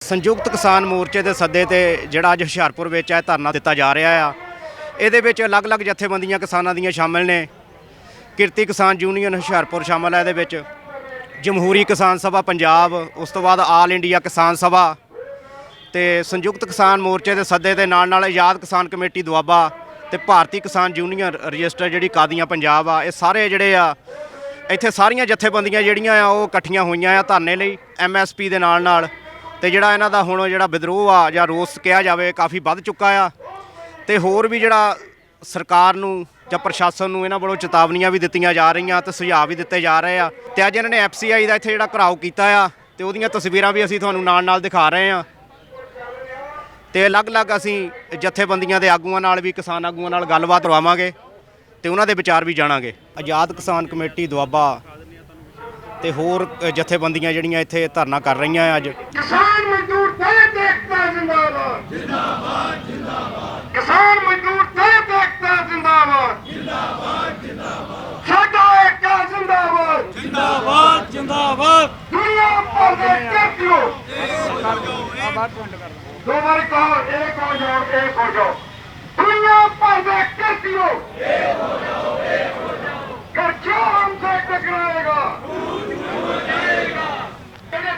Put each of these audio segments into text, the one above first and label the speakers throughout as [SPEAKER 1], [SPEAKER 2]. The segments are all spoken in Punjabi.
[SPEAKER 1] संयुक्त किसान मोर्चे के सद्दे ते जिहड़ा अज हुशियारपुर विच है धरना दिता जा रहा आ। इहदे विच अलग-अलग जथेबंदियां किसानां दीयां शामिल ने। किरती किसान यूनीयन हुशियारपुर शामिल है। इहदे विच जमहूरी किसान सभा पंजाब, उस तो बाद आल इंडिया किसान सभा ते संयुक्त किसान मोर्चे के सद्दे के नाल आज़ाद किसान कमेटी दुआबा ते भारती किसान यूनीयन रजिस्टर जिहड़ी कादियां पंजाब आ, ये सारे जिहड़े आ इत्थे सारियां जथेबंदियां जिहड़ियां आ ओह इकट्ठियां होईयां आ धरने लई MSP दे नाल ते जिहड़ा इन्हां दा हुण जिहड़ा विद्रोह आ जां रोस कहा जाए काफ़ी वध चुका आ ते होर भी जिहड़ा सरकार नूं जां प्रशासन नूं इन्हां वल्लों चेतावनियां भी दित्तियां जा रहीआं ते सुझाव भी दित्ते जा रहे आ ते अज इन्हां ने FCI दा इत्थे जिहड़ा घिराओ कीता आ ते उहदियां तस्वीरां भी असीं तुहानूं नाल दिखा रहे आ ते अलग-अलग असीं जथेबंदियां दे आगूआं नाल भी किसान आगूआं नाल गलबात करवावांगे ते उन्हां दे विचार भी जाणांगे। आज़ाद किसान कमेटी दुआबा ते होर जथेबंदियां जिहड़ियां इत्थे धरना कर रहीआं अज।
[SPEAKER 2] किसान मजदूर दलित एकता जिंदाबाद जिंदाबाद जिंदाबाद। किसान मजदूर दलित एकता जिंदाबाद जिंदाबाद जिंदाबाद। साडा एकता जिंदाबाद जिंदाबाद जिंदाबाद। दुनिया भर दे कैदियों दो बारी कहो एक हो जाओ एक हो जाओ। दुनिया भर दे कैदियों एक हो जाओ। कर क्यों हमसे टकराएगा?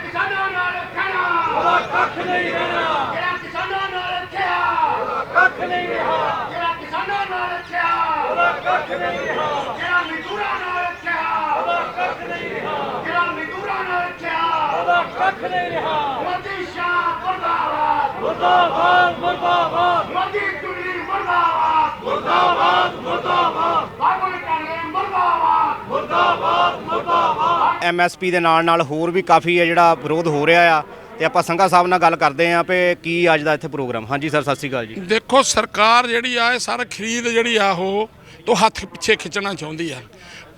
[SPEAKER 2] किसानों नाल खड़ा ਉਹਦਾ ਕੱਖ ਨਹੀਂ ਰਹਿਣਾ। ਜਿਹੜਾ ਕਿਸਾਨਾਂ ਨਾਲ ਰੱਖਿਆ ਉਹਦਾ ਕੱਖ ਨਹੀਂ ਰਿਹਾ। ਜਿਹੜਾ ਕਿਸਾਨਾਂ ਨਾਲ ਰੱਖਿਆ ਉਹਦਾ ਕੱਖ ਨਹੀਂ ਰਿਹਾ। ਜਿਹੜਾ ਮਜ਼ਦੂਰਾਂ ਨਾਲ ਰੱਖਿਆ ਉਹਦਾ ਕੱਖ ਨਹੀਂ ਰਿਹਾ। ਜਿਹੜਾ ਮਜ਼ਦੂਰਾਂ ਨਾਲ ਰੱਖਿਆ ਉਹਦਾ ਕੱਖ ਨਹੀਂ ਰਿਹਾ। ਮੋਦੀ ਸ਼ਾਹ ਮੁਰਦਾਬਾਦ ਮੁਰਦਾਬਾਦ ਮੁਰਦਾਬਾਦ। ਮੋਦੀ ਚੁਣੀ ਮੁਰਦਾਬਾਦ ਮੁਰਦਾਬਾਦ ਮੁਰਦਾਬਾਦ। ਬਾਬਲ ਕਾਲੇ ਮੁਰਦਾਬਾਦ ਮੁਰਦਾਬਾਦ ਮੁਰਦਾਬਾਦ।
[SPEAKER 1] MSP ਦੇ ਨਾਲ ਹੋਰ ਵੀ ਕਾफ़ी है जिहड़ा विरोध हो रहा आ ਤੇ ਆਪਾਂ ਸੰਘਾ ਸਾਹਿਬ ਨਾਲ ਗੱਲ ਕਰਦੇ ਆਂ ਵੀ ਕੀ ਅੱਜ ਦਾ ਇੱਥੇ ਪ੍ਰੋਗਰਾਮ। ਹਾਂਜੀ ਸਰ, ਸਤਿ ਸ਼੍ਰੀ ਅਕਾਲ ਜੀ।
[SPEAKER 3] ਦੇਖੋ ਸਰਕਾਰ ਜਿਹੜੀ ਆ ਇਹ ਸਾਰਾ ਖਰੀਦ ਜਿਹੜੀ ਆ ਉਹ ਤੋਂ ਹੱਥ ਪਿੱਛੇ ਖਿੱਚਣਾ ਚਾਹੁੰਦੀ ਆ।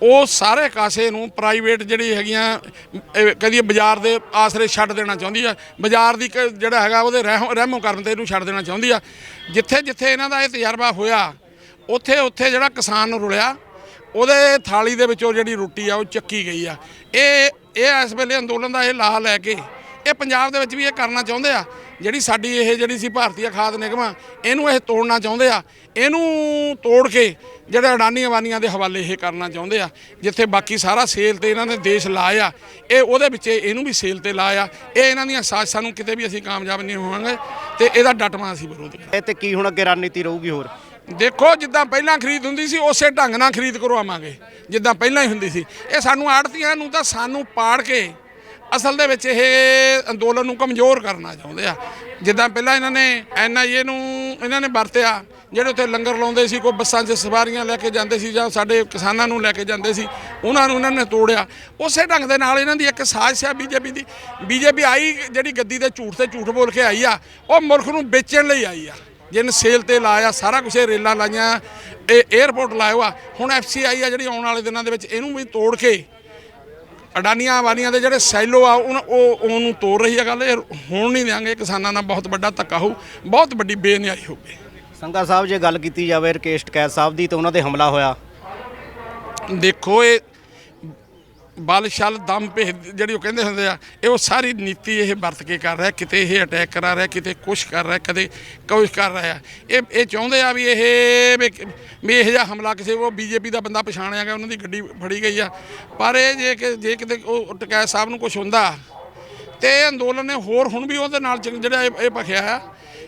[SPEAKER 3] ਉਹ ਸਾਰੇ ਕਾਸੇ ਨੂੰ ਪ੍ਰਾਈਵੇਟ ਜਿਹੜੀ ਹੈਗੀਆਂ ਕਦੀ ਬਾਜ਼ਾਰ ਦੇ ਆਸਰੇ ਛੱਡ ਦੇਣਾ ਚਾਹੁੰਦੀ ਆ। ਬਾਜ਼ਾਰ ਦੀ ਜਿਹੜਾ ਹੈਗਾ ਉਹਦੇ ਰਹਿਮੋ ਕਰਨ ਤੇ ਇਹਨੂੰ ਛੱਡ ਦੇਣਾ ਚਾਹੁੰਦੀ ਆ। ਜਿੱਥੇ ਜਿੱਥੇ ਇਹਨਾਂ ਦਾ ਇਹ ਤਜਰਬਾ ਹੋਇਆ ਉੱਥੇ ਉੱਥੇ ਜਿਹੜਾ ਕਿਸਾਨ ਨੂੰ ਰੁਲਿਆ ਉਹਦੇ ਥਾਲੀ ਦੇ ਵਿੱਚੋਂ ਜਿਹੜੀ ਰੋਟੀ ਆ ਉਹ ਚੱਕੀ ਗਈ ਆ। ਇਹ ਇਸ ਵੇਲੇ ਅੰਦੋਲਨ ਦਾ ਇਹ ਲਾਹਾ ਲੈ ਕੇ ਇਹ ਪੰਜਾਬ ਦੇ ਵਿੱਚ ਵੀ ਇਹ ਕਰਨਾ ਚਾਹੁੰਦੇ ਆ। ਜਿਹੜੀ ਸਾਡੀ ਇਹ ਜਿਹੜੀ ਸੀ ਭਾਰਤੀ ਖਾਦ ਨਿਗਮ ਇਹਨੂੰ ਇਹ ਤੋੜਨਾ ਚਾਹੁੰਦੇ ਆ। ਇਹਨੂੰ ਤੋੜ ਕੇ ਜਿਹੜੇ ਅਡਾਨੀ ਅਬਾਨੀਆਂ ਦੇ ਹਵਾਲੇ ਇਹ ਕਰਨਾ ਚਾਹੁੰਦੇ ਆ। ਜਿੱਥੇ ਬਾਕੀ ਸਾਰਾ ਸੇਲ ਤੇ ਇਹਨਾਂ ਨੇ ਦੇਸ਼ ਲਾਇਆ ਇਹ ਉਹਦੇ ਵਿੱਚ ਇਹਨੂੰ ਵੀ ਸੇਲ ਤੇ ਲਾਇਆ। ਇਹ ਇਹਨਾਂ ਦੀਆਂ ਸਾਜ਼ਿਸ਼ਾਂ ਨੂੰ ਕਿਤੇ ਵੀ ਅਸੀਂ ਕਾਮਯਾਬ ਨਹੀਂ ਹੋਵਾਂਗੇ ਤੇ ਇਹਦਾ ਡਟਵਾਂ ਅਸੀਂ ਵਿਰੋਧ ਕਰਾਂਗੇ।
[SPEAKER 1] ਇਹ ਤੇ ਕੀ ਹੁਣ ਅੱਗੇ ਰਣਨੀਤੀ ਰਹੂਗੀ? ਹੋਰ
[SPEAKER 3] ਦੇਖੋ ਜਿੱਦਾਂ ਪਹਿਲਾਂ ਖਰੀਦ ਹੁੰਦੀ ਸੀ ਉਸੇ ਢੰਗ ਨਾਲ ਖਰੀਦ ਕਰਵਾਵਾਂਗੇ ਜਿੱਦਾਂ ਪਹਿਲਾਂ ਹੀ ਹੁੰਦੀ ਸੀ। ਇਹ ਸਾਨੂੰ ਆੜ੍ਹਤੀਆਂ ਨੂੰ ਤਾਂ ਸਾਨੂੰ ਪਾੜ ਕੇ ਅਸਲ ਦੇ ਵਿੱਚ ਇਹ ਅੰਦੋਲਨ ਨੂੰ ਕਮਜ਼ੋਰ ਕਰਨਾ ਚਾਹੁੰਦੇ ਆ। ਜਿੱਦਾਂ ਪਹਿਲਾਂ ਇਹਨਾਂ ਨੇ NIA ਨੂੰ ਇਹਨਾਂ ਨੇ ਵਰਤਿਆ, ਜਿਹੜੇ ਉੱਥੇ ਲੰਗਰ ਲਾਉਂਦੇ ਸੀ, ਕੋਈ ਬੱਸਾਂ 'ਚ ਸਵਾਰੀਆਂ ਲੈ ਕੇ ਜਾਂਦੇ ਸੀ ਜਾਂ ਸਾਡੇ ਕਿਸਾਨਾਂ ਨੂੰ ਲੈ ਕੇ ਜਾਂਦੇ ਸੀ, ਉਹਨਾਂ ਨੂੰ ਇਹਨਾਂ ਨੇ ਤੋੜਿਆ। ਉਸੇ ਢੰਗ ਦੇ ਨਾਲ ਇਹਨਾਂ ਦੀ ਇੱਕ ਸਾਜ਼ਿਸ਼ ਆ BJP ਦੀ। BJP ਆਈ ਜਿਹੜੀ ਗੱਦੀ ਤੇ ਝੂਠ ਬੋਲ ਕੇ ਆਈ ਆ, ਉਹ ਮੁਲਕ ਨੂੰ ਵੇਚਣ ਲਈ ਆਈ ਆ। ਜਿਹਨੇ ਸੇਲ ਤੇ ਲਾਇਆ ਸਾਰਾ ਕੁਛ, ਰੇਲਾਂ ਲਾਈਆਂ, ਇਹ 에ਅਰਪੋਰਟ ਲਾਇਆ ਵਾ। ਹੁਣ FCI ਆ ਜਿਹੜੀ ਆਉਣ ਵਾਲੇ ਦਿਨਾਂ ਦੇ ਵਿੱਚ ਇਹਨੂੰ ਵੀ ਤੋੜ ਕੇ ਅਡਾਨੀਆਂ ਅਬਾਨੀਆਂ ਦੇ ਜਿਹੜੇ ਸੈਲੋ ਆ ਉਹਨੂੰ ਤੋੜ ਰਹੀ ਆ। ਗੱਲ ਇਹ ਹੋਣ ਨਹੀਂ ਦਿਆਂਗੇ। ਕਿਸਾਨਾਂ ਨਾਲ ਬਹੁਤ ਵੱਡਾ ਧੱਕਾ ਹੋਊ, ਬਹੁਤ ਵੱਡੀ ਬੇਨਿਆਈ ਹੋਊਗੀ।
[SPEAKER 1] ਸੰਘਾ ਸਾਹਿਬ ਜੇ ਗੱਲ ਕੀਤੀ ਜਾਵੇ ਰਕੇਸ਼ ਟਕੈਤ ਸਾਹਿਬ ਦੀ ਤਾਂ ਉਹਨਾਂ 'ਤੇ ਹਮਲਾ ਹੋਇਆ।
[SPEAKER 3] ਦੇਖੋ ਇਹ ਬਲ ਛਲ ਦਮ ਭੇਦ ਜਿਹੜੀ ਉਹ ਕਹਿੰਦੇ ਹੁੰਦੇ ਆ, ਇਹ ਉਹ ਸਾਰੀ ਨੀਤੀ ਇਹ ਵਰਤ ਕੇ ਕਰ ਰਿਹਾ। ਕਿਤੇ ਇਹ ਅਟੈਕ ਕਰਾ ਰਿਹਾ, ਕਿਤੇ ਕੁਛ ਕਰ ਰਿਹਾ, ਕਦੇ ਕੁਛ ਕਰ ਰਿਹਾ। ਇਹ ਚਾਹੁੰਦੇ ਆ ਵੀ ਇਹੋ ਜਿਹਾ ਹਮਲਾ ਕਿਸੇ ਉਹ BJP ਦਾ ਬੰਦਾ ਪਛਾਣਿਆ ਗਿਆ, ਉਹਨਾਂ ਦੀ ਗੱਡੀ ਫੜੀ ਗਈ ਆ। ਪਰ ਇਹ ਜੇ ਕਿਤੇ ਉਹ ਟਕੈਤ ਸਾਹਿਬ ਨੂੰ ਕੁਛ ਹੁੰਦਾ ਤੇ ਅੰਦੋਲਨ ਨੇ ਹੋਰ ਹੁਣ ਵੀ ਉਹਦੇ ਨਾਲ ਜਿਹੜਾ ਇਹ ਭਖਿਆ ਆ।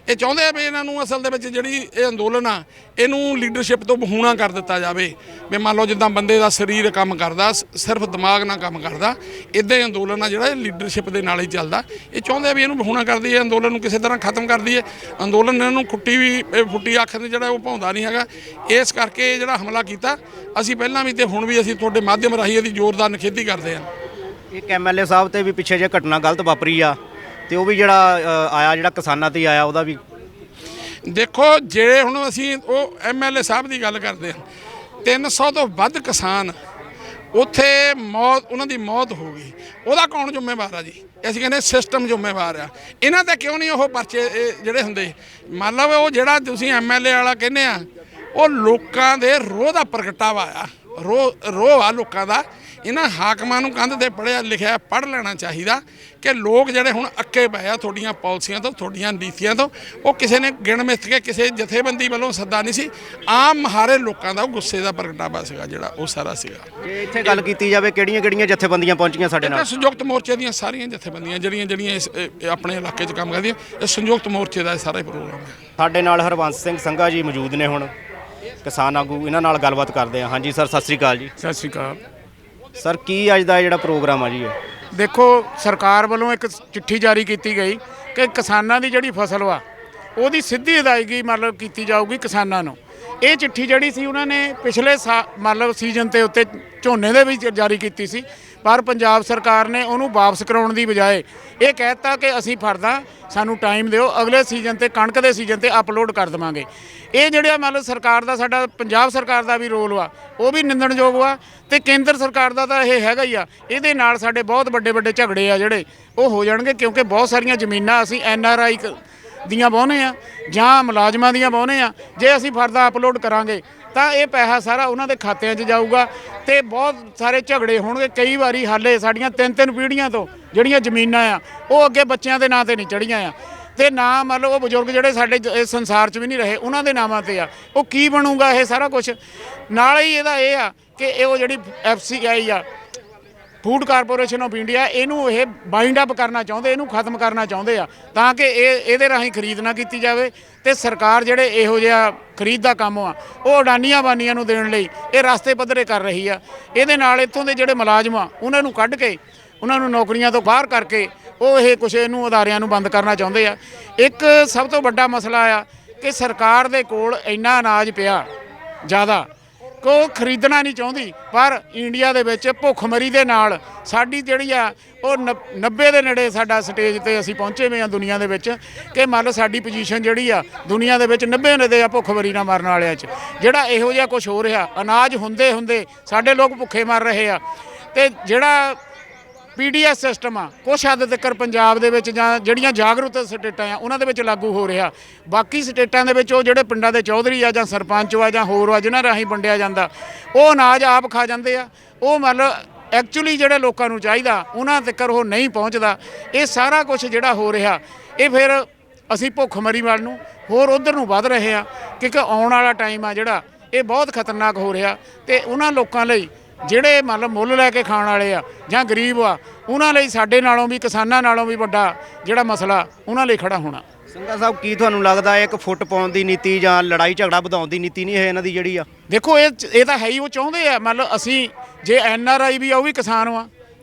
[SPEAKER 3] ਇਹ ਚਾਹੁੰਦੇ ਆ ਵੀ ਇਹਨਾਂ ਨੂੰ ਅਸਲ ਦੇ ਵਿੱਚ ਜਿਹੜੀ ਇਹ ਅੰਦੋਲਨ ਆ ਇਹਨੂੰ ਲੀਡਰਸ਼ਿਪ ਤੋਂ ਬਹੂਣਾ ਕਰ ਦਿੱਤਾ ਜਾਵੇ। ਵੀ ਮੰਨ ਲਓ ਜਿੱਦਾਂ ਬੰਦੇ ਦਾ ਸਰੀਰ ਕੰਮ ਕਰਦਾ, ਸਿਰਫ ਦਿਮਾਗ ਨਾਲ ਕੰਮ ਕਰਦਾ, ਇੱਦਾਂ ਹੀ ਅੰਦੋਲਨ ਆ ਜਿਹੜਾ ਇਹ ਲੀਡਰਸ਼ਿਪ ਦੇ ਨਾਲ ਹੀ ਚੱਲਦਾ। ਇਹ ਚਾਹੁੰਦੇ ਆ ਵੀ ਇਹਨੂੰ ਬਹੂਣਾ ਕਰਦੀ ਹੈ, ਅੰਦੋਲਨ ਨੂੰ ਕਿਸੇ ਤਰ੍ਹਾਂ ਖਤਮ ਕਰਦੀ ਹੈ। ਅੰਦੋਲਨ ਇਹਨਾਂ ਨੂੰ ਫੁੱਟੀ ਅੱਖ ਦੇ ਜਿਹੜਾ ਉਹ ਭਾਉਂਦਾ ਨਹੀਂ ਹੈਗਾ। ਇਸ ਕਰਕੇ ਜਿਹੜਾ ਹਮਲਾ ਕੀਤਾ ਅਸੀਂ ਪਹਿਲਾਂ ਵੀ ਤੇ ਹੁਣ ਵੀ ਅਸੀਂ ਤੁਹਾਡੇ ਮਾਧਿਅਮ ਰਾਹੀਂ ਇਹਦੀ ਜ਼ੋਰਦਾਰ ਨਿਖੇਧੀ ਕਰਦੇ ਹਾਂ।
[SPEAKER 1] ਇੱਕ MLA ਸਾਹਿਬ ਤੇ ਵੀ ਪਿੱਛੇ ਜੇ ਘਟਨਾ ਗਲਤ ਵਾਪਰੀ ਆ ਤੇ ਉਹ ਵੀ ਜਿਹੜਾ ਆਇਆ ਜਿਹੜਾ ਕਿਸਾਨਾਂ ਤੇ ਆਇਆ ਉਹਦਾ ਵੀ
[SPEAKER 3] ਦੇਖੋ। ਜਿਹੜੇ ਹੁਣ ਅਸੀਂ ਉਹ MLA ਸਾਹਿਬ ਦੀ ਗੱਲ ਕਰਦੇ ਹਾਂ, 300 ਤੋਂ ਵੱਧ ਕਿਸਾਨ ਉੱਥੇ ਉਹਨਾਂ ਦੀ ਮੌਤ ਹੋ ਗਈ। ਉਹਦਾ ਕੌਣ ਜ਼ਿੰਮੇਵਾਰ ਆ ਜੀ? ਅਸੀਂ ਕਹਿੰਦੇ ਸਿਸਟਮ ਜ਼ਿੰਮੇਵਾਰ ਆ। ਇਹਨਾਂ ਤੇ ਕਿਉਂ ਨਹੀਂ ਉਹ ਪਰਚੇ ਜਿਹੜੇ ਹੁੰਦੇ? ਮੰਨ ਲਓ ਉਹ ਜਿਹੜਾ ਤੁਸੀਂ MLA ਵਾਲਾ ਕਹਿੰਦੇ ਆ, ਉਹ ਲੋਕਾਂ ਦੇ ਰੋਹ ਦਾ ਪ੍ਰਗਟਾਵਾ ਆ, ਰੋਹ ਆ ਲੋਕਾਂ ਦਾ। ਇਹਨਾਂ ਹਾਕਮਾਂ ਨੂੰ ਕੰਧ ਤੇ ਪੜ੍ਹਿਆ ਲਿਖਿਆ ਪੜ੍ਹ ਲੈਣਾ ਚਾਹੀਦਾ ਕਿ ਲੋਕ ਜਿਹੜੇ ਹੁਣ ਅੱਕੇ ਪਏ ਆ ਤੁਹਾਡੀਆਂ ਪਾਲਿਸੀਆਂ ਤੋਂ, ਤੁਹਾਡੀਆਂ ਨੀਤੀਆਂ ਤੋਂ। ਉਹ ਕਿਸੇ ਨੇ ਗਿਣ ਮਿਥ ਕੇ ਕਿਸੇ ਜਥੇਬੰਦੀ ਵੱਲੋਂ ਸੱਦਾ ਨਹੀਂ ਸੀ, ਆਮ ਮਹਾਰੇ ਲੋਕਾਂ ਦਾ ਉਹ ਗੁੱਸੇ ਦਾ ਪ੍ਰਗਟਾਵਾ ਸੀਗਾ ਜਿਹੜਾ ਉਹ ਸਾਰਾ ਸੀਗਾ।
[SPEAKER 1] ਜੇ ਇੱਥੇ ਗੱਲ ਕੀਤੀ ਜਾਵੇ ਕਿਹੜੀਆਂ ਜਥੇਬੰਦੀਆਂ ਪਹੁੰਚੀਆਂ ਸਾਡੇ ਨਾਲ?
[SPEAKER 3] ਸੰਯੁਕਤ ਮੋਰਚੇ ਦੀਆਂ ਸਾਰੀਆਂ ਜਥੇਬੰਦੀਆਂ ਜਿਹੜੀਆਂ ਇਸ ਆਪਣੇ ਇਲਾਕੇ 'ਚ ਕੰਮ ਕਰਦੀਆਂ, ਇਹ ਸੰਯੁਕਤ ਮੋਰਚੇ ਦਾ ਸਾਰਾ ਹੀ ਪ੍ਰੋਗਰਾਮ ਹੈ।
[SPEAKER 1] ਸਾਡੇ ਨਾਲ ਹਰਬੰਸ ਸਿੰਘ ਸੰਘਾ ਜੀ ਮੌਜੂਦ ਨੇ, ਹੁਣ ਕਿਸਾਨ ਆਗੂ, ਇਹਨਾਂ ਨਾਲ ਗੱਲਬਾਤ ਕਰਦੇ ਹਾਂ। ਹਾਂਜੀ ਸਰ, ਸਤਿ ਸ੍ਰੀ ਅਕਾਲ ਜੀ।
[SPEAKER 4] ਸਤਿ ਸ਼੍ਰੀ ਅਕਾਲ।
[SPEAKER 1] ਸਰ, ਕੀ ਅੱਜ ਦਾ ਜਿਹੜਾ ਪ੍ਰੋਗਰਾਮ ਆ ਜੀ ਇਹ?
[SPEAKER 4] ਦੇਖੋ, ਸਰਕਾਰ ਵੱਲੋਂ ਇੱਕ ਚਿੱਠੀ ਜਾਰੀ ਕੀਤੀ ਗਈ ਕਿ ਕਿਸਾਨਾਂ ਦੀ ਜਿਹੜੀ ਫਸਲ ਵਾ ਉਹਦੀ ਸਿੱਧੀ ਅਦਾਇਗੀ ਮਤਲਬ ਕੀਤੀ ਜਾਊਗੀ ਕਿਸਾਨਾਂ ਨੂੰ। ਇਹ ਚਿੱਠੀ ਜਿਹੜੀ ਸੀ ਉਹਨਾਂ ਨੇ ਪਿਛਲੇ ਮਤਲਬ ਸੀਜ਼ਨ ਤੇ ਉੱਤੇ ਝੋਨੇ ਦੇ ਵਿੱਚ ਜਾਰੀ ਕੀਤੀ ਸੀ, ਪਰ ਪੰਜਾਬ ਸਰਕਾਰ ਨੇ ਉਹਨੂੰ ਵਾਪਸ ਕਰਾਉਣ ਦੀ ਬਜਾਏ ਇਹ ਕਹਿ ਦਿੱਤਾ ਕਿ ਅਸੀਂ ਫੜਦਾ, ਸਾਨੂੰ ਟਾਈਮ ਦਿਓ, ਅਗਲੇ ਸੀਜ਼ਨ ਤੇ ਕਣਕ ਦੇ ਸੀਜ਼ਨ ਤੇ ਅਪਲੋਡ ਕਰ ਦੇਵਾਂਗੇ। ਇਹ ਜਿਹੜਾ ਮਤਲਬ ਸਰਕਾਰ ਦਾ, ਸਾਡਾ ਪੰਜਾਬ ਸਰਕਾਰ ਦਾ ਵੀ ਰੋਲ ਵਾ, ਉਹ ਵੀ ਨਿੰਦਣਯੋਗ ਵਾ, ਤੇ ਕੇਂਦਰ ਸਰਕਾਰ ਦਾ ਤਾਂ ਇਹ ਹੈਗਾ ਹੀ ਆ। ਇਹਦੇ ਨਾਲ ਸਾਡੇ ਬਹੁਤ ਵੱਡੇ ਝਗੜੇ ਆ ਜਿਹੜੇ ਉਹ ਹੋ ਜਾਣਗੇ, ਕਿਉਂਕਿ ਬਹੁਤ ਸਾਰੀਆਂ ਜ਼ਮੀਨਾਂ ਅਸੀਂ NRI ਦੀਆਂ ਵਾਹੁੰਦੇ ਆ ਜਾਂ ਮੁਲਾਜ਼ਮਾਂ ਦੀਆਂ ਵਾਹੁੰਦੇ ਆ। ਜੇ ਅਸੀਂ ਫਰਦਾ ਅਪਲੋਡ ਕਰਾਂਗੇ ਤਾਂ ਇਹ ਪੈਸਾ ਸਾਰਾ ਉਹਨਾਂ ਦੇ ਖਾਤਿਆਂ 'ਚ ਜਾਊਗਾ ਤੇ ਬਹੁਤ ਸਾਰੇ ਝਗੜੇ ਹੋਣਗੇ। ਕਈ ਵਾਰੀ ਹਾਲੇ ਸਾਡੀਆਂ 3 ਪੀੜ੍ਹੀਆਂ ਤੋਂ ਜਿਹੜੀਆਂ ਜ਼ਮੀਨਾਂ ਆ ਉਹ ਅੱਗੇ ਬੱਚਿਆਂ ਦੇ ਨਾਂ ਤੇ ਨਹੀਂ ਚੜ੍ਹੀਆਂ ਆ, ਤੇ ਨਾ ਮਤਲਬ ਉਹ ਬਜ਼ੁਰਗ ਜਿਹੜੇ ਸਾਡੇ ਇਸ ਸੰਸਾਰ 'ਚ ਵੀ ਨਹੀਂ ਰਹੇ ਉਹਨਾਂ ਦੇ ਨਾਮਾਂ ਤੇ ਆ। ਉਹ ਕੀ ਬਣੂਗਾ ਇਹ ਸਾਰਾ ਕੁਝ? ਨਾਲ ਹੀ ਇਹਦਾ ਇਹ ਆ ਕਿ ਇਹ ਜਿਹੜੀ FCI ਆ, ਫੂਡ ਕਾਰਪੋਰੇਸ਼ਨ ਆਫ ਇੰਡੀਆ, ਇਹਨੂੰ ਇਹ ਬਾਈਂਡ ਅਪ ਕਰਨਾ ਚਾਹੁੰਦੇ, ਇਹਨੂੰ ਖਤਮ ਕਰਨਾ ਚਾਹੁੰਦੇ ਆ, ਤਾਂ ਕਿ ਇਹਦੇ ਰਾਹੀਂ ਖਰੀਦ ਨਾ ਕੀਤੀ ਜਾਵੇ। ਤੇ ਸਰਕਾਰ ਜਿਹੜੇ ਇਹੋ ਜਿਹਾ ਖਰੀਦ ਦਾ ਕੰਮ ਆ ਉਹ ਅਡਾਨੀਆਂ ਬਾਨੀਆਂ ਨੂੰ ਦੇਣ ਲਈ ਇਹ ਰਸਤੇ ਪੱਧਰੇ ਕਰ ਰਹੀ ਆ। ਇਹਦੇ ਨਾਲ ਇੱਥੋਂ ਦੇ ਜਿਹੜੇ ਮੁਲਾਜ਼ਮ ਆ ਉਹਨਾਂ ਨੂੰ ਕੱਢ ਕੇ, ਉਹਨਾਂ ਨੂੰ ਨੌਕਰੀਆਂ ਤੋਂ ਬਾਹਰ ਕਰਕੇ ਉਹ ਇਹ ਕੁਛ ਇਹਨੂੰ ਅਦਾਰਿਆਂ ਨੂੰ ਬੰਦ ਕਰਨਾ ਚਾਹੁੰਦੇ ਆ। ਇੱਕ ਸਭ ਤੋਂ ਵੱਡਾ ਮਸਲਾ ਆ ਕਿ ਸਰਕਾਰ ਦੇ ਕੋਲ ਇੰਨਾ ਅਨਾਜ ਪਿਆ ਜ਼ਿਆਦਾ ਕਿ ਉਹ ਖਰੀਦਣਾ ਨਹੀਂ ਚਾਹੁੰਦੀ, ਪਰ ਇੰਡੀਆ ਦੇ ਵਿੱਚ ਭੁੱਖਮਰੀ ਦੇ ਨਾਲ ਸਾਡੀ ਜਿਹੜੀ ਆ ਉਹ 90 ਦੇ ਨੇੜੇ ਸਾਡਾ ਸਟੇਜ ਤੇ ਅਸੀਂ ਪਹੁੰਚੇ ਹੋਏ ਆ ਦੁਨੀਆ ਦੇ ਵਿੱਚ, ਕਿ ਮੰਨ ਲਓ ਸਾਡੀ ਪੋਜੀਸ਼ਨ ਜਿਹੜੀ ਆ ਦੁਨੀਆ ਦੇ ਵਿੱਚ 90 ਨੇੜੇ ਆ ਭੁੱਖਮਰੀ ਨਾਲ ਮਰਨ ਵਾਲਿਆਂ 'ਚ। ਜਿਹੜਾ ਇਹੋ ਜਿਹਾ ਕੁਝ ਹੋ ਰਿਹਾ, ਅਨਾਜ ਹੁੰਦੇ ਸਾਡੇ ਲੋਕ ਭੁੱਖੇ ਮਰ ਰਹੇ ਆ। ਤੇ ਜਿਹੜਾ PDS ਸਿਸਟਮ ਆ ਕੁਛ ਹੱਦ ਤੱਕ ਪੰਜਾਬ ਦੇ ਵਿੱਚ ਜਾਂ ਜਿਹੜੀਆਂ ਜਾਗਰੂਕ ਸਟੇਟਾਂ ਆ ਉਹਨਾਂ ਦੇ ਵਿੱਚ ਲਾਗੂ ਹੋ ਰਿਹਾ। ਬਾਕੀ ਸਟੇਟਾਂ ਦੇ ਵਿੱਚ ਉਹ ਜਿਹੜੇ ਪਿੰਡਾਂ ਦੇ ਚੌਧਰੀ ਆ ਜਾਂ ਸਰਪੰਚ ਆ ਜਾਂ ਹੋਰ ਆ ਜਿਨ੍ਹਾਂ ਰਾਹੀਂ ਵੰਡਿਆ ਜਾਂਦਾ, ਉਹ ਅਨਾਜ ਆਪ ਖਾ ਜਾਂਦੇ ਆ। ਉਹ ਮਤਲਬ ਐਕਚੁਅਲੀ ਜਿਹੜੇ ਲੋਕਾਂ ਨੂੰ ਚਾਹੀਦਾ ਉਹਨਾਂ ਤੱਕ ਉਹ ਨਹੀਂ ਪਹੁੰਚਦਾ। ਇਹ ਸਾਰਾ ਕੁਝ ਜਿਹੜਾ ਹੋ ਰਿਹਾ, ਇਹ ਫਿਰ ਅਸੀਂ ਭੁੱਖਮਰੀ ਵੱਲ ਨੂੰ ਹੋਰ ਉਧਰ ਨੂੰ ਵੱਧ ਰਹੇ ਆ, ਕਿਉਂਕਿ ਆਉਣ ਵਾਲਾ ਟਾਈਮ ਆ ਜਿਹੜਾ ਇਹ ਬਹੁਤ ਖਤਰਨਾਕ ਹੋ ਰਿਹਾ। ਤੇ ਉਹਨਾਂ ਲੋਕਾਂ ਲਈ ਜਿਹੜੇ ਮਤਲਬ ਮੁੱਲ ਲੈ ਕੇ ਖਾਣ ਵਾਲੇ ਆ ਜਾਂ ਗਰੀਬ ਆ, ਉਹਨਾਂ ਲਈ ਸਾਡੇ ਨਾਲੋਂ ਵੀ, ਕਿਸਾਨਾਂ ਨਾਲੋਂ ਵੀ ਵੱਡਾ ਜਿਹੜਾ ਮਸਲਾ ਉਹਨਾਂ ਲਈ ਖੜਾ ਹੋਣਾ।
[SPEAKER 1] ਸੰਘਾ ਸਾਹਿਬ, ਕੀ ਤੁਹਾਨੂੰ ਲੱਗਦਾ ਇੱਕ ਫੁੱਟ ਪਾਉਣ ਦੀ ਨੀਤੀ ਜਾਂ ਲੜਾਈ ਝਗੜਾ ਵਧਾਉਣ ਦੀ ਨੀਤੀ ਨਹੀਂ ਹੈ ਇਹਨਾਂ ਦੀ ਜਿਹੜੀ ਆ?
[SPEAKER 4] ਦੇਖੋ, ਇਹ ਤਾਂ ਹੈ ਹੀ, ਉਹ ਚਾਹੁੰਦੇ ਆ ਮਤਲਬ ਅਸੀਂ ਜੇ NRI ਵੀ ਆ ਉਹ ਵੀ ਕਿਸਾਨ ਆ,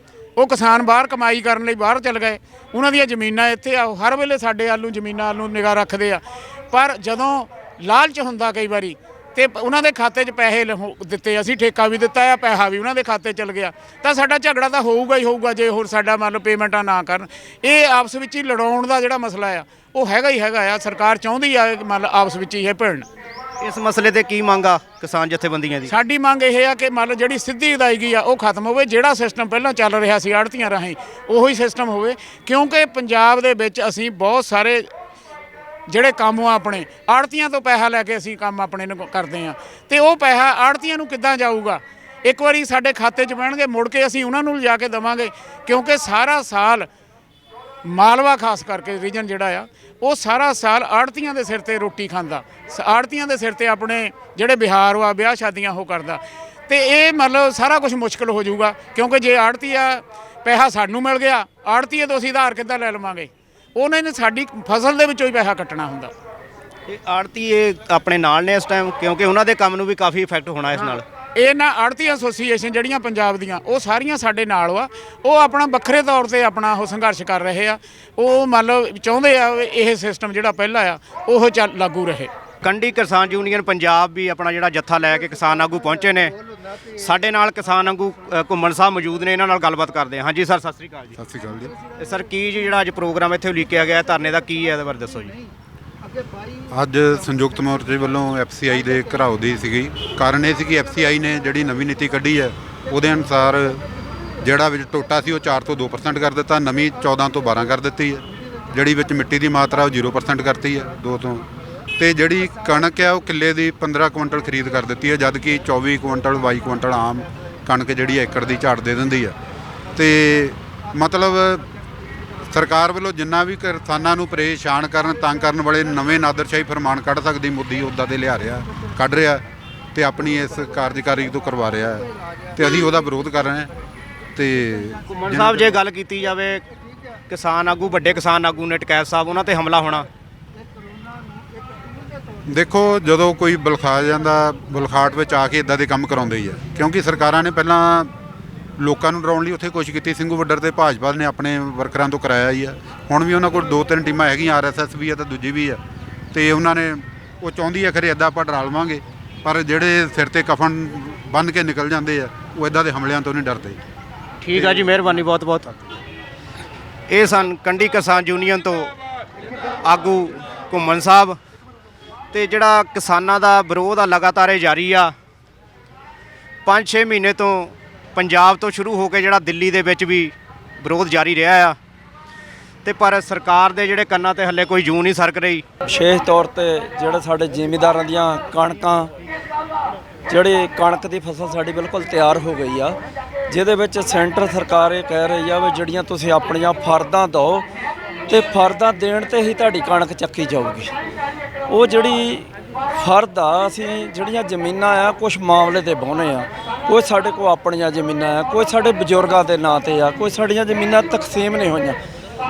[SPEAKER 4] ਉਹ ਕਿਸਾਨ ਬਾਹਰ ਕਮਾਈ ਕਰਨ ਲਈ ਬਾਹਰ ਚਲ ਗਏ, ਉਹਨਾਂ ਦੀਆਂ ਜ਼ਮੀਨਾਂ ਇੱਥੇ ਆ, ਹਰ ਵੇਲੇ ਸਾਡੇ ਵੱਲ ਨੂੰ ਜ਼ਮੀਨਾਂ ਵੱਲ ਨੂੰ ਨਿਗਾਹ ਰੱਖਦੇ ਆ। ਪਰ ਜਦੋਂ ਲਾਲਚ ਹੁੰਦਾ ਕਈ ਵਾਰੀ ਤੇ ਉਹਨਾਂ ਦੇ ਖਾਤੇ 'ਚ ਪੈਸੇ ਦਿੱਤੇ, ਅਸੀਂ ਠੇਕਾ ਵੀ ਦਿੱਤਾ ਆ, ਪੈਸਾ ਵੀ ਉਹਨਾਂ ਦੇ ਖਾਤੇ ਚਲ ਗਿਆ, ਤਾਂ ਸਾਡਾ ਝਗੜਾ ਤਾਂ ਹੋਊਗਾ ਹੀ ਹੋਊਗਾ ਜੇ ਹੋਰ ਸਾਡਾ ਮੰਨ ਲਓ ਪੇਮੈਂਟਾਂ ਨਾ ਕਰਨ। ਇਹ ਆਪਸ ਵਿੱਚ ਹੀ ਲੜਾਉਣ ਦਾ ਜਿਹੜਾ ਮਸਲਾ ਆ ਉਹ ਹੈਗਾ ਹੀ ਹੈਗਾ ਆ। ਸਰਕਾਰ ਚਾਹੁੰਦੀ ਆ ਮੰਨ ਲਓ ਆਪਸ ਵਿੱਚ ਹੀ ਇਹ ਭਿੜਨ।
[SPEAKER 1] ਇਸ ਮਸਲੇ ਤੇ ਕੀ ਮੰਗ ਆ ਕਿਸਾਨ ਜਥੇਬੰਦੀਆਂ ਦੀ?
[SPEAKER 4] ਸਾਡੀ ਮੰਗ ਇਹ ਆ ਕਿ ਮੰਨ ਲਓ ਜਿਹੜੀ ਸਿੱਧੀ ਅਦਾਇਗੀ ਆ ਉਹ ਖਤਮ ਹੋਵੇ। ਜਿਹੜਾ ਸਿਸਟਮ ਪਹਿਲਾਂ ਚੱਲ ਰਿਹਾ ਸੀ ਆੜ੍ਹਤੀਆਂ ਰਾਹੀਂ, ਉਹੀ ਸਿਸਟਮ ਹੋਵੇ, ਕਿਉਂਕਿ ਪੰਜਾਬ ਦੇ ਵਿੱਚ ਅਸੀਂ ਬਹੁਤ ਸਾਰੇ ਜਿਹੜੇ ਕੰਮ ਆ ਆਪਣੇ ਆੜ੍ਹਤੀਆਂ ਤੋਂ ਪੈਸਾ ਲੈ ਕੇ ਅਸੀਂ ਕੰਮ ਆਪਣੇ ਨੂੰ ਕਰਦੇ ਆ, ਤੇ ਉਹ ਪੈਸਾ ਆੜ੍ਹਤੀਆਂ ਨੂੰ ਕਿੱਦਾਂ ਜਾਊਗਾ? ਇੱਕ ਵਾਰੀ ਸਾਡੇ ਖਾਤੇ 'ਚ ਪੈਣਗੇ, ਮੁੜ ਕੇ ਅਸੀਂ ਉਹਨਾਂ ਨੂੰ ਲਿਜਾ ਕੇ ਦੇਵਾਂਗੇ, ਕਿਉਂਕਿ ਸਾਰਾ ਸਾਲ ਮਾਲਵਾ ਖਾਸ ਕਰਕੇ ਰੀਜਨ ਜਿਹੜਾ ਆ ਉਹ ਸਾਰਾ ਸਾਲ ਆੜ੍ਹਤੀਆਂ ਦੇ ਸਿਰ ਤੇ ਰੋਟੀ ਖਾਂਦਾ, ਆੜ੍ਹਤੀਆਂ ਦੇ ਸਿਰ ਤੇ ਆਪਣੇ ਜਿਹੜੇ ਬਿਹਾਰ ਵਾ ਵਿਆਹ ਸ਼ਾਦੀਆਂ ਉਹ ਕਰਦਾ। ਤੇ ਇਹ ਮਤਲਬ ਸਾਰਾ ਕੁਝ ਮੁਸ਼ਕਲ ਹੋ ਜਾਊਗਾ, ਕਿਉਂਕਿ ਜੇ ਆੜ੍ਹਤੀਆ ਪੈਸਾ ਸਾਨੂੰ ਮਿਲ ਗਿਆ, ਆੜ੍ਹਤੀਏ ਤੋਂ ਅਸੀਂ ਆਧਾਰ ਕਿੱਦਾਂ ਲੈ ਲਵਾਂਗੇ? ਉਹਨਾਂ ਨੇ ਸਾਡੀ ਫਸਲ ਦੇ ਵਿੱਚੋਂ ਹੀ ਪੈਸਾ ਕੱਟਣਾ ਹੁੰਦਾ।
[SPEAKER 1] ਤੇ ਆੜ੍ਹਤੀਏ ਆਪਣੇ ਨਾਲ ਨੇ ਇਸ ਟਾਈਮ, ਕਿਉਂਕਿ ਉਹਨਾਂ ਦੇ ਕੰਮ ਨੂੰ ਵੀ ਕਾਫੀ ਇਫੈਕਟ ਹੋਣਾ ਇਸ ਨਾਲ।
[SPEAKER 4] ਇਹ ਨਾ ਆੜ੍ਹਤੀ ਐਸੋਸੀਏਸ਼ਨ ਜਿਹੜੀਆਂ ਪੰਜਾਬ ਦੀਆਂ ਉਹ ਸਾਰੀਆਂ ਸਾਡੇ ਨਾਲ ਆ, ਉਹ ਆਪਣਾ ਵੱਖਰੇ ਤੌਰ ਤੇ ਆਪਣਾ ਉਹ ਸੰਘਰਸ਼ ਕਰ ਰਹੇ ਆ। ਉਹ ਮੰਨ ਲਓ ਚਾਹੁੰਦੇ ਆ ਇਹ ਸਿਸਟਮ ਜਿਹੜਾ ਪਹਿਲਾਂ ਆ ਉਹ ਲਾਗੂ ਰਹੇ।
[SPEAKER 1] ਕੰਡੀ ਕਿਸਾਨ ਯੂਨੀਅਨ ਪੰਜਾਬ ਵੀ ਆਪਣਾ ਜਿਹੜਾ ਜੱਥਾ ਲੈ ਕੇ ਕਿਸਾਨ ਆਗੂ ਪਹੁੰਚੇ ਨੇ। ਸਾਡੇ ਨਾਲ ਕਿਸਾਨ ਆਗੂ ਘੁੰਮਣ ਸਾਹਿਬ ਮੌਜੂਦ ਨੇ, ਇਹਨਾਂ ਨਾਲ ਗੱਲਬਾਤ ਕਰਦੇ ਹਾਂ। ਹਾਂਜੀ ਸਰ, ਸਤਿ ਸ੍ਰੀ ਅਕਾਲ ਜੀ।
[SPEAKER 5] ਸਤਿ ਸ਼੍ਰੀ ਅਕਾਲ ਜੀ।
[SPEAKER 1] ਸਰ, ਕੀ ਜਿਹੜਾ ਅੱਜ ਪ੍ਰੋਗਰਾਮ ਇੱਥੇ ਉਲੀਕਿਆ ਗਿਆ ਧਰਨੇ ਦਾ, ਕੀ ਹੈ ਇਹਦੇ ਬਾਰੇ ਦੱਸੋ ਜੀ।
[SPEAKER 5] ਅੱਜ ਸੰਯੁਕਤ ਮੋਰਚੇ ਵੱਲੋਂ FCI ਦੇ ਘਰਾਓ ਦੀ ਸੀਗੀ। ਕਾਰਨ ਇਹ ਸੀ ਕਿ FCI ਨੇ ਜਿਹੜੀ ਨਵੀਂ ਨੀਤੀ ਕੱਢੀ ਹੈ ਉਹਦੇ ਅਨੁਸਾਰ ਜਿਹੜਾ ਵਿੱਚ ਟੋਟਾ ਸੀ ਉਹ 4 ਤੋਂ 2% ਕਰ ਦਿੱਤਾ, ਨਵੀਂ 14 ਤੋਂ 12 ਕਰ ਦਿੱਤੀ ਹੈ। ਜਿਹੜੀ ਵਿੱਚ ਮਿੱਟੀ ਦੀ ਮਾਤਰਾ ਉਹ 0% ਕਰਤੀ ਹੈ 2 ਤੋਂ, ਤੇ ਜਿਹੜੀ ਕਣਕ ਹੈ ਉਹ ਕਿੱਲੇ ਦੀ 15 ਕੁਇੰਟਲ ਖਰੀਦ ਕਰ ਦਿੱਤੀ ਹੈ, ਜਦ ਕਿ 24 ਕੁਇੰਟਲ 22 ਕੁਇੰਟਲ ਆਮ ਕਣਕ ਜਿਹੜੀ ਏਕੜ ਦੀ ਝਾੜ ਦੇ ਦਿੰਦੀ ਆ। ਤੇ ਮਤਲਬ ਸਰਕਾਰ ਵੱਲੋਂ ਜਿੰਨਾ ਵੀ ਕਿਸਾਨਾਂ ਨੂੰ ਪਰੇਸ਼ਾਨ ਕਰਨ ਤੰਗ ਕਰਨ ਵਾਲੇ ਨਵੇਂ ਨਾਦਰਸ਼ਾਹੀ ਫਰਮਾਨ ਕੱਢ ਸਕਦੀ ਮੋਦੀ ਉੱਦਾਂ ਦੇ ਲਿਆ ਰਿਹਾ, ਕੱਢ ਰਿਹਾ ਤੇ ਆਪਣੀ ਇਸ ਕਾਰਜਕਾਰੀ ਤੋਂ ਕਰਵਾ ਰਿਹਾ ਹੈ ਤੇ ਅਸੀਂ ਉਹਦਾ ਵਿਰੋਧ ਕਰ ਰਹੇ ਹਾਂ। ਤੇ
[SPEAKER 1] ਘੁੰਮਣ ਸਾਹਿਬ, ਜੇ ਗੱਲ ਕੀਤੀ ਜਾਵੇ ਕਿਸਾਨ ਆਗੂ, ਵੱਡੇ ਕਿਸਾਨ ਆਗੂ ਨੇ ਟਕੈਤ ਸਾਹਿਬ, ਉਹਨਾਂ ਤੇ ਹਮਲਾ ਹੋਣਾ,
[SPEAKER 5] ਦੇਖੋ ਜਦੋਂ ਕੋਈ ਬੁਲਖਾ ਜਾਂਦਾ ਬੁਲਖਾਟ ਵਿੱਚ ਆ ਕੇ ਇਦਾਂ ਦੇ ਕੰਮ ਕਰਾਉਂਦੇ ਹੀ ਆ, ਕਿਉਂਕਿ ਸਰਕਾਰਾਂ ਨੇ ਪਹਿਲਾਂ ਲੋਕਾਂ ਨੂੰ ਡਰਾਉਣ ਲਈ ਉੱਥੇ ਕੋਸ਼ਿਸ਼ ਕੀਤੀ। ਸਿੰਘੂ ਵੱਡਰ ਤੇ ਭਾਜਪਾ ਨੇ ਆਪਣੇ ਵਰਕਰਾਂ ਤੋਂ ਕਰਾਇਆ ਹੀ ਆ। ਹੁਣ ਵੀ ਉਹਨਾਂ ਕੋਲ 2-3 ਟੀਮਾਂ ਹੈਗੀਆਂ, RSS ਵੀ ਆ ਤੇ ਦੂਜੀ ਵੀ ਆ, ਤੇ ਉਹਨਾਂ ਨੇ ਉਹ ਚਾਹੁੰਦੀ ਆ ਖਰੇ ਇੱਦਾਂ ਆਪਾਂ ਡਰਾ ਲਵਾਂਗੇ, ਪਰ ਜਿਹੜੇ ਸਿਰ ਤੇ ਕਫਨ ਬੰਨ੍ਹ ਕੇ ਨਿਕਲ ਜਾਂਦੇ ਆ ਉਹ ਇੱਦਾਂ ਦੇ ਹਮਲਿਆਂ ਤੋਂ ਨਹੀਂ ਡਰਦੇ।
[SPEAKER 1] ਠੀਕ ਆ ਜੀ, ਮਿਹਰਬਾਨੀ ਬਹੁਤ ਬਹੁਤ। ਇਹ ਸਨ ਕੰਢੀ ਕਿਸਾਨ ਯੂਨੀਅਨ ਤੋਂ ਆਗੂ ਘੁੰਮਣ ਸਾਹਿਬ। ਤੇ ਜਿਹੜਾ ਕਿਸਾਨਾਂ ਦਾ ਵਿਰੋਧ ਆ ਲਗਾਤਾਰ ਇਹ ਜਾਰੀ ਆ। 5-6 ਮਹੀਨੇ ਤੋਂ ਪੰਜਾਬ ਤੋਂ ਸ਼ੁਰੂ ਹੋ ਕੇ ਜਿਹੜਾ ਦਿੱਲੀ ਦੇ ਵਿੱਚ ਵੀ ਵਿਰੋਧ ਜਾਰੀ ਰਿਹਾ ਆ, ਤੇ ਪਰ ਸਰਕਾਰ ਦੇ ਜਿਹੜੇ ਕੰਨਾਂ ਤੇ ਹੱਲੇ ਕੋਈ ਜੂੰ ਨਹੀਂ ਸਰਕ ਰਹੀ।
[SPEAKER 6] ਵਿਸ਼ੇਸ਼ ਤੌਰ ਤੇ ਜਿਹੜੇ ਸਾਡੇ ਜ਼ਿਮੀਂਦਾਰਾਂ ਦੀਆਂ ਕਣਕਾਂ, ਜਿਹੜੀ ਕਣਕ ਦੀ ਫਸਲ ਸਾਡੀ ਬਿਲਕੁਲ ਤਿਆਰ ਹੋ ਗਈ ਆ, ਜਿਹਦੇ ਵਿੱਚ ਸੈਂਟਰ ਸਰਕਾਰ ਇਹ ਕਹਿ ਰਹੀ ਆ ਵੀ ਜਿਹੜੀਆਂ ਤੁਸੀਂ ਆਪਣੀਆਂ ਫਰਦਾਂ ਦਿਓ ਤੇ ਫਰਦਾਂ ਦੇਣ ਤੇ ਹੀ ਤੁਹਾਡੀ ਕਣਕ ਚੱਕੀ ਜਾਊਗੀ। ਉਹ ਜਿਹੜੀ ਫਰਦ ਆ, ਅਸੀਂ ਜਿਹੜੀਆਂ ਜ਼ਮੀਨਾਂ ਆ ਕੁਝ ਮਾਮਲੇ ਤੇ ਵਾਹੁੰਦੇ ਆ, ਕੋਈ ਸਾਡੇ ਕੋਲ ਆਪਣੀਆਂ ਜ਼ਮੀਨਾਂ ਆ, ਕੋਈ ਸਾਡੇ ਬਜ਼ੁਰਗਾਂ ਦੇ ਨਾਂ ਤੇ ਆ, ਕੋਈ ਸਾਡੀਆਂ ਜ਼ਮੀਨਾਂ ਤਕਸੀਮ ਨਹੀਂ ਹੋਈਆਂ।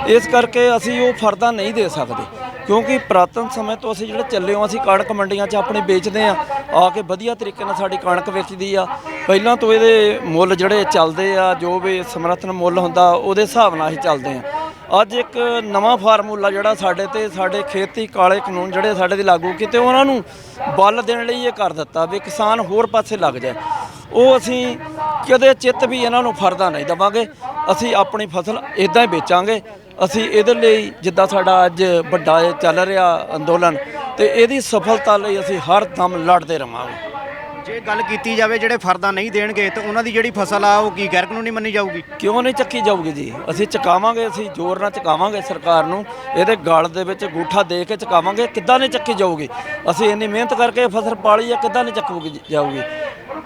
[SPEAKER 6] ਇਸ ਕਰਕੇ ਅਸੀਂ ਉਹ ਫਰਦਾਂ ਨਹੀਂ ਦੇ ਸਕਦੇ, ਕਿਉਂਕਿ ਪੁਰਾਤਨ ਸਮੇਂ ਤੋਂ ਅਸੀਂ ਜਿਹੜੇ ਚੱਲੇ ਹੋ, ਅਸੀਂ ਕਣਕ ਮੰਡੀਆਂ 'ਚ ਆਪਣੀ ਵੇਚਦੇ ਆ ਕੇ ਵਧੀਆ ਤਰੀਕੇ ਨਾਲ ਸਾਡੀ ਕਣਕ ਵੇਚਦੀ ਆ। ਪਹਿਲਾਂ ਤੋਂ ਇਹਦੇ ਮੁੱਲ ਜਿਹੜੇ ਚੱਲਦੇ ਆ, ਜੋ ਵੀ ਸਮਰਥਨ ਮੁੱਲ ਹੁੰਦਾ ਉਹਦੇ ਹਿਸਾਬ ਨਾਲ ਹੀ ਚੱਲਦੇ ਆ। ਅੱਜ ਇੱਕ ਨਵਾਂ ਫਾਰਮੂਲਾ ਜਿਹੜਾ ਸਾਡੇ ਖੇਤੀ ਕਾਲੇ ਕਾਨੂੰਨ ਜਿਹੜੇ ਸਾਡੇ 'ਤੇ ਲਾਗੂ ਕੀਤੇ, ਉਹਨਾਂ ਨੂੰ ਬਲ ਦੇਣ ਲਈ ਇਹ ਕਰ ਦਿੱਤਾ ਵੀ ਕਿਸਾਨ ਹੋਰ ਪਾਸੇ ਲੱਗ ਜਾਏ। ਉਹ ਅਸੀਂ ਕਦੇ ਚਿੱਤ ਵੀ ਇਹਨਾਂ ਨੂੰ ਫਰਦਾ ਨਹੀਂ ਦੇਵਾਂਗੇ। ਅਸੀਂ ਆਪਣੀ ਫਸਲ ਇੱਦਾਂ ਹੀ ਵੇਚਾਂਗੇ। ਅਸੀਂ ਇਹਦੇ ਲਈ ਜਿੱਦਾਂ ਸਾਡਾ ਅੱਜ ਵੱਡਾ ਇਹ ਚੱਲ ਰਿਹਾ ਅੰਦੋਲਨ, ਤੇ ਇਹਦੀ ਸਫਲਤਾ ਲਈ ਅਸੀਂ ਹਰ ਦਮ ਲੜਦੇ ਰਹਾਂਗੇ।
[SPEAKER 1] ਜੇ ਗੱਲ ਕੀਤੀ ਜਾਵੇ ਜਿਹੜੇ ਫਰਦਾਂ ਨਹੀਂ ਦੇਣਗੇ ਤਾਂ ਉਹਨਾਂ ਦੀ ਜਿਹੜੀ ਫਸਲ ਆ ਉਹ ਕੀ ਗੈਰ ਕਾਨੂੰਨੀ ਮੰਨੀ ਜਾਊਗੀ?
[SPEAKER 6] ਕਿਉਂ ਨਹੀਂ ਚੱਕੀ ਜਾਊਗੀ ਜੀ? ਅਸੀਂ ਚੁਕਾਵਾਂਗੇ, ਅਸੀਂ ਜ਼ੋਰ ਨਾਲ ਚੁਕਾਵਾਂਗੇ ਸਰਕਾਰ ਨੂੰ, ਇਹਦੇ ਗਲ ਦੇ ਵਿੱਚ ਅੰਗੂਠਾ ਦੇ ਕੇ ਚੁਕਾਵਾਂਗੇ। ਕਿੱਦਾਂ ਨਹੀਂ ਚੱਕੀ ਜਾਊਗੀ? ਅਸੀਂ ਇੰਨੀ ਮਿਹਨਤ ਕਰਕੇ ਫਸਲ ਪਾਲੀ ਆ, ਕਿੱਦਾਂ ਨਹੀਂ ਚੱਕੂਗੀ ਜਾਊਗੀ?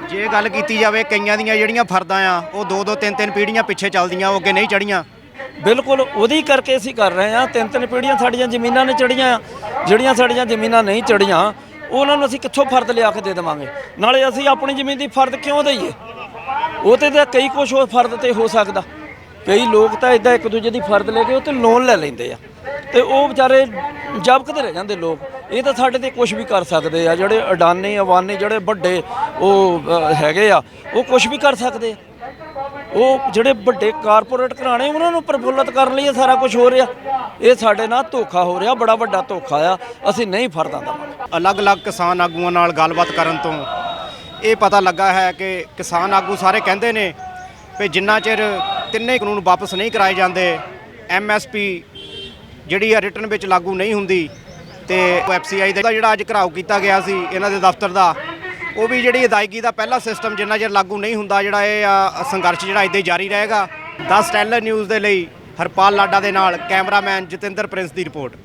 [SPEAKER 1] ਜੇ ਗੱਲ ਕੀਤੀ ਜਾਵੇ ਕਈਆਂ ਦੀਆਂ ਜਿਹੜੀਆਂ ਫਰਦਾਂ ਆ ਉਹ 2-2 3-3 ਪੀੜ੍ਹੀਆਂ ਪਿੱਛੇ ਚੱਲਦੀਆਂ, ਉਹ ਅੱਗੇ ਨਹੀਂ ਚੜੀਆਂ।
[SPEAKER 6] ਬਿਲਕੁਲ ਉਹਦੀ ਕਰਕੇ ਅਸੀਂ ਕਰ ਰਹੇ ਹਾਂ। 3-3 ਪੀੜ੍ਹੀਆਂ ਸਾਡੀਆਂ ਜ਼ਮੀਨਾਂ ਨੇ ਚੜੀਆਂ, ਜਿਹੜੀਆਂ ਸਾਡੀਆਂ ਜ਼ਮੀਨਾਂ ਨਹੀਂ ਚੜੀਆਂ ਉਹਨਾਂ ਨੂੰ ਅਸੀਂ ਕਿੱਥੋਂ ਫਰਦ ਲਿਆ ਕੇ ਦੇ ਦੇਵਾਂਗੇ? ਨਾਲੇ ਅਸੀਂ ਆਪਣੀ ਜ਼ਮੀਨ ਦੀ ਫਰਦ ਕਿਉਂ ਦਈਏ? ਉਹ ਤੇ ਤਾਂ ਕਈ ਕੁਛ ਹੋਰ ਫਰਦ ਤੇ ਹੋ ਸਕਦਾ। ਕਈ ਲੋਕ ਤਾਂ ਇਦਾਂ ਇੱਕ ਦੂਜੇ ਦੀ ਫਰਦ ਲੈ ਕੇ ਉਹ ਤੇ ਲੋਨ ਲੈ ਲੈਂਦੇ ਆ, ਤੇ ਉਹ ਵਿਚਾਰੇ ਜਬਕਦੇ ਰਹਿ ਜਾਂਦੇ ਲੋਕ। ਇਹ ਤਾਂ ਸਾਡੇ ਤੇ ਕੁਝ ਵੀ ਕਰ ਸਕਦੇ ਆ। ਜਿਹੜੇ ਅਡਾਨੀ ਅਵਾਨੀ ਜਿਹੜੇ ਵੱਡੇ ਉਹ ਹੈਗੇ ਆ, ਉਹ ਕੁਝ ਵੀ ਕਰ ਸਕਦੇ ਆ। ਉਹ ਜਿਹੜੇ ਵੱਡੇ ਕਾਰਪੋਰੇਟ ਘਰਾਣੇ, ਉਹਨਾਂ ਨੂੰ ਪ੍ਰਫੁੱਲਤ ਕਰਨ ਲਈ ਇਹ ਸਾਰਾ ਕੁਝ ਹੋ ਰਿਹਾ। ਇਹ ਸਾਡੇ ਨਾਲ ਧੋਖਾ ਹੋ ਰਿਹਾ, ਬੜਾ ਵੱਡਾ ਧੋਖਾ ਆ। ਅਸੀਂ ਨਹੀਂ ਫਰਦਾਂ ਦੇਵਾਂਗੇ।
[SPEAKER 1] ਅਲੱਗ-ਅਲੱਗ ਕਿਸਾਨ ਆਗੂਆਂ ਨਾਲ ਗੱਲਬਾਤ ਕਰਨ ਤੋਂ ਇਹ ਪਤਾ ਲੱਗਾ ਹੈ ਕਿ ਕਿਸਾਨ ਆਗੂ ਸਾਰੇ ਕਹਿੰਦੇ ਨੇ ਵੀ ਜਿੰਨਾ ਚਿਰ ਤਿੰਨੇ ਕਾਨੂੰਨ ਵਾਪਸ ਨਹੀਂ ਕਰਾਏ ਜਾਂਦੇ, MSP ਜਿਹੜੀ ਆ ਰਿਟਰਨ ਵਿੱਚ ਲਾਗੂ ਨਹੀਂ ਹੁੰਦੀ, ਤੇ FCI ਦਾ ਜਿਹੜਾ ਅੱਜ ਘਰਾਓ ਕੀਤਾ ਗਿਆ ਸੀ ਇਹਨਾਂ ਦੇ ਦਫ਼ਤਰ ਦਾ, ਉਹ ਵੀ ਜਿਹੜੀ ਅਦਾਇਗੀ ਦਾ ਪਹਿਲਾ ਸਿਸਟਮ ਜਿੰਨਾ ਚਿਰ ਲਾਗੂ ਨਹੀਂ ਹੁੰਦਾ, ਜਿਹੜਾ ਇਹ ਸੰਘਰਸ਼ ਜਿਹੜਾ ਇੱਦਾਂ ਹੀ ਜਾਰੀ ਰਹੇਗਾ। 10 ਟੈਲਰ ਨਿਊਜ਼ ਦੇ ਲਈ ਹਰਪਾਲ ਲਾਡਾ ਦੇ ਨਾਲ ਕੈਮਰਾਮੈਨ ਜਤਿੰਦਰ ਪ੍ਰਿੰਸ ਦੀ ਰਿਪੋਰਟ।